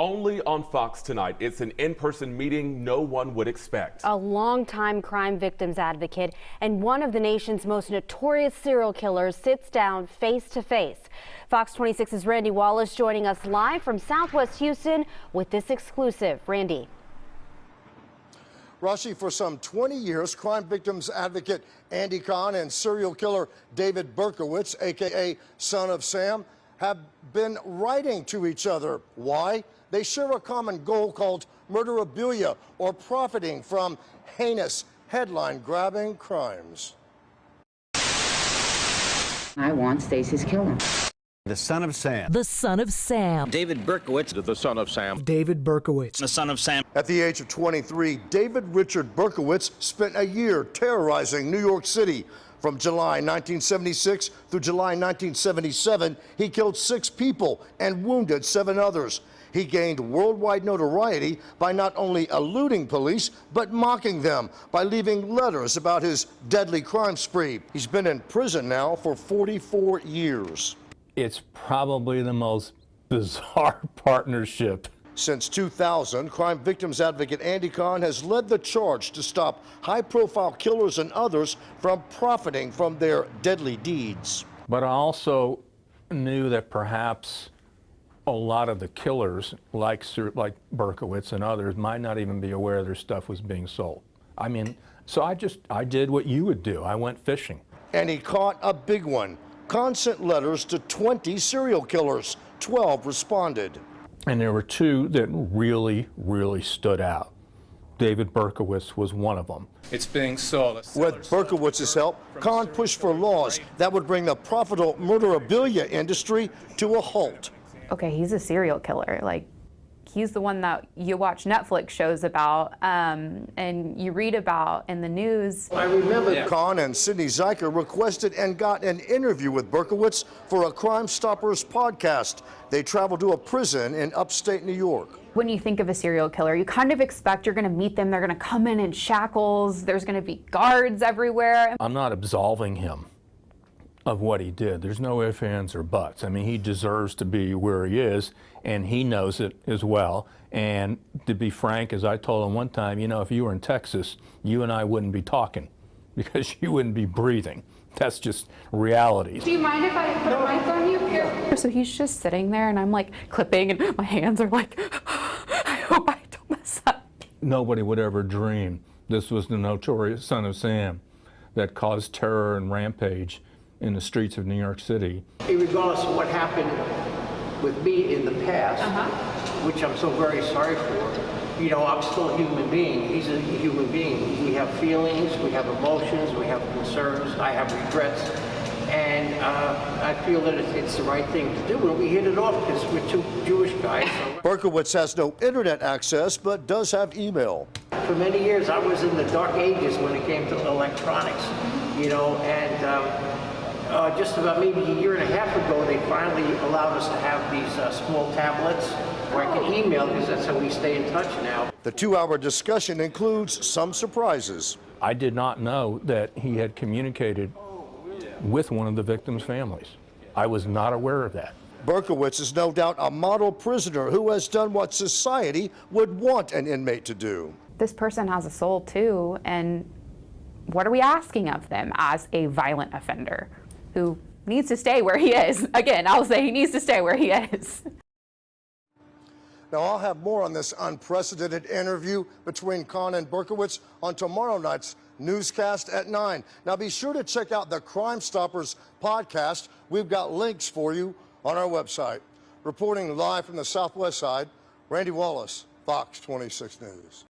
Only on Fox tonight. It's an in-person meeting no one would expect. A longtime crime victims advocate and one of the nation's most notorious serial killers sits down face to face. Fox 26's Randy Wallace joining us live from Southwest Houston with this exclusive. Randy. Rashi, for some 20 years, crime victims advocate Andy Cohen and serial killer David Berkowitz, a.k.a. Son of Sam, have been writing to each other. Why? They share a common goal called murderabilia, or profiting from heinous, headline-grabbing crimes. I want Stacy's killer. The Son of Sam. The Son of Sam. David Berkowitz. The Son of Sam. David Berkowitz. The Son of Sam. At the age of 23, David Richard Berkowitz spent a year terrorizing New York City. From July 1976 through July 1977, he killed 6 people and wounded 7 others. He gained worldwide notoriety by not only eluding police, but mocking them by leaving letters about his deadly crime spree. He's been in prison now for 44 years. It's probably the most bizarre partnership. Since 2000, crime victims advocate Andy Cohen has led the charge to stop high-profile killers and others from profiting from their deadly deeds. But I also knew that perhaps a lot of the killers, like Berkowitz and others, might not even be aware their stuff was being sold. I mean, so I did what you would do. I went fishing. And he caught a big one. Cohen sent letters to 20 serial killers. 12 responded. And there were 2 that really stood out. David Berkowitz was one of them. It's being sold. With Berkowitz's help, Cohen pushed for laws that would bring the profitable murderabilia industry to a halt. Okay, he's a serial killer. Like, he's the one that you watch Netflix shows about and you read about in the news. I remember Cohen and Sidney Zeiker requested and got an interview with Berkowitz for a Crime Stoppers podcast. They traveled to a prison in upstate New York. When you think of a serial killer, you kind of expect you're going to meet them. They're going to come in shackles. There's going to be guards everywhere. I'm not absolving him of what he did. There's no ifs, ands, or buts. I mean, he deserves to be where he is, and he knows it as well. And to be frank, as I told him one time, you know, if you were in Texas, you and I wouldn't be talking because you wouldn't be breathing. That's just reality. Do you mind if I put a mic on you here? So he's just sitting there, and I'm like clipping, and my hands are like, I hope I don't mess up. Nobody would ever dream this was the notorious Son of Sam that caused terror and rampage in the streets of New York City. Regardless of what happened with me in the past, which I'm so very sorry for, you know, I'm still a human being. He's a human being. We have feelings, we have emotions, we have concerns, I have regrets, and I feel that it's the right thing to do. And we hit it off because we're 2 Jewish guys. Berkowitz has no internet access, but does have email. For many years, I was in the dark ages when it came to electronics, you know, and just about maybe a year and a half ago, they finally allowed us to have these small tablets where I can email, because that's how we stay in touch now. The 2-hour discussion includes some surprises. I did not know that he had communicated with one of the victims' families. I was not aware of that. Berkowitz is no doubt a model prisoner who has done what society would want an inmate to do. This person has a soul too, and what are we asking of them as a violent offender who needs to stay where he is? Again, I'll say he needs to stay where he is. Now, I'll have more on this unprecedented interview between Cohen and Berkowitz on tomorrow night's newscast at 9. Now, be sure to check out the Crime Stoppers podcast. We've got links for you on our website. Reporting live from the Southwest side, Randy Wallace, Fox 26 News.